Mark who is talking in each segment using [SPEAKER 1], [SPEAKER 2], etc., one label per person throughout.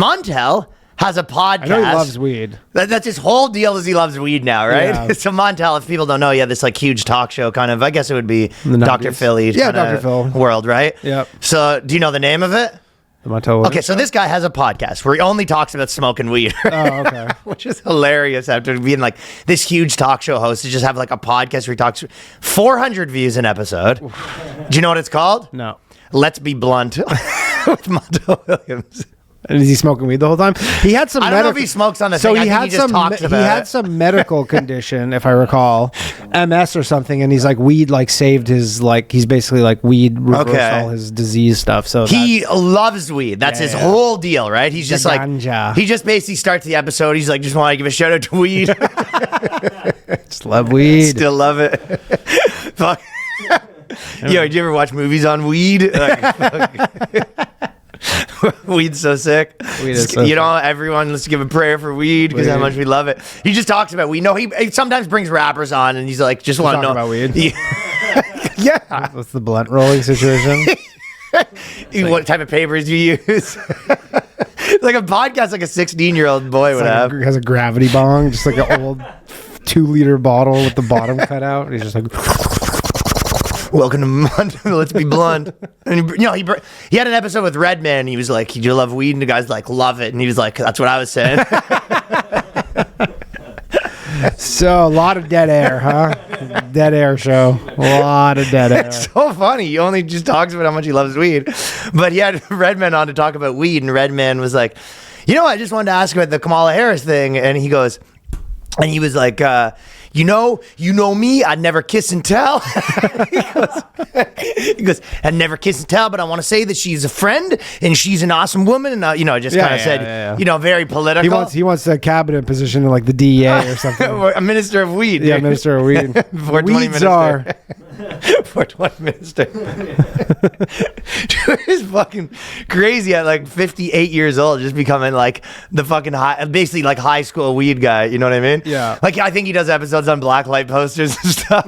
[SPEAKER 1] Montell has a podcast.
[SPEAKER 2] I know he loves weed.
[SPEAKER 1] That's his whole deal is he loves weed now, right?
[SPEAKER 2] Yeah.
[SPEAKER 1] So Montell, if people don't know, this like huge talk show kind of, I guess it would be
[SPEAKER 2] The
[SPEAKER 1] Dr.
[SPEAKER 2] 90s.
[SPEAKER 1] Philly
[SPEAKER 2] Dr. Phil
[SPEAKER 1] world, right?
[SPEAKER 2] Yep.
[SPEAKER 1] So do you know the name of it?
[SPEAKER 2] The Montell.
[SPEAKER 1] Okay, so this guy has a podcast where he only talks about smoking weed.
[SPEAKER 2] Oh, okay.
[SPEAKER 1] Which is hilarious after being like this huge talk show host to just have like a podcast where he talks 400 views an episode. Do you know what it's called?
[SPEAKER 2] No.
[SPEAKER 1] Let's Be Blunt with Montell Williams.
[SPEAKER 2] And is he smoking weed the whole time? He had some.
[SPEAKER 1] I don't know if he smokes on the
[SPEAKER 2] so
[SPEAKER 1] thing.
[SPEAKER 2] he
[SPEAKER 1] I
[SPEAKER 2] had
[SPEAKER 1] think he just
[SPEAKER 2] some.
[SPEAKER 1] talks
[SPEAKER 2] He
[SPEAKER 1] about
[SPEAKER 2] had
[SPEAKER 1] it.
[SPEAKER 2] some medical condition, if I recall, MS or something, and he's like weed like saved his like he's basically like weed reversed all his disease stuff. So
[SPEAKER 1] he loves weed. That's his whole deal, right? He's just like
[SPEAKER 2] ganja.
[SPEAKER 1] he just basically starts the episode. He's like, just want to give a shout out to weed.
[SPEAKER 2] just love weed.
[SPEAKER 1] Still love it. Fuck. Yo, did you ever watch movies on weed? Weed's so sick. Everyone, let's give a prayer for weed because how much we love it. He just talks about weed. No, he sometimes brings rappers on and he's like, just want to know
[SPEAKER 2] about weed.
[SPEAKER 1] Yeah.
[SPEAKER 2] What's the blunt rolling situation?
[SPEAKER 1] What type of papers do you use? Like a podcast, like a 16-year-old boy would have.
[SPEAKER 2] Has a gravity bong, just like an old 2-liter bottle with the bottom cut out. And he's just like.
[SPEAKER 1] Welcome to Let's Be Blunt. And he had an episode with Redman. And he was like, "Do you love weed?" And the guy's like, "Love it." And he was like, "That's what I was saying."
[SPEAKER 2] So a lot of dead air, huh? Dead air show. A lot of dead air.
[SPEAKER 1] It's so funny. He only just talks about how much he loves weed. But he had Redman on to talk about weed, and Redman was like, I just wanted to ask about the Kamala Harris thing. And he was like, you know me, I'd never kiss and tell. he goes, I'd never kiss and tell, but I want to say that she's a friend and she's an awesome woman. And, just kind of said, very political.
[SPEAKER 2] He wants a cabinet position in like the DEA or something.
[SPEAKER 1] A minister of weed.
[SPEAKER 2] Yeah, minister of weed.
[SPEAKER 1] 420
[SPEAKER 2] weed czar.
[SPEAKER 1] 420 minister. Dude, it's fucking crazy at like 58 years old, just becoming like the fucking basically like high school weed guy. You know what I mean?
[SPEAKER 2] Yeah.
[SPEAKER 1] Like I think he does episodes on blacklight posters and stuff.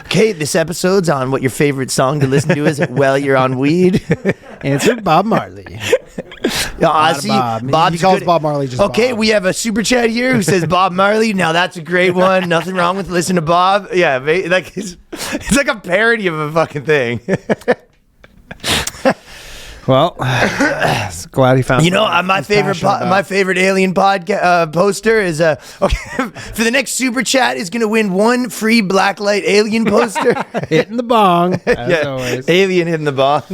[SPEAKER 1] Okay, this episode's on what your favorite song to listen to is while you're on weed.
[SPEAKER 2] Answer Bob Marley.
[SPEAKER 1] Bob.
[SPEAKER 2] He calls Bob Marley just
[SPEAKER 1] okay,
[SPEAKER 2] Bob.
[SPEAKER 1] We have a super chat here who says Bob Marley. Now that's a great one. Nothing wrong with listen to Bob. Yeah, like it's like a parody of a fucking thing.
[SPEAKER 2] Well, glad he found.
[SPEAKER 1] My favorite alien podcast poster is okay. For the next super chat is gonna win one free blacklight alien poster.
[SPEAKER 2] Hitting the bong, as always.
[SPEAKER 1] Alien hitting the bong.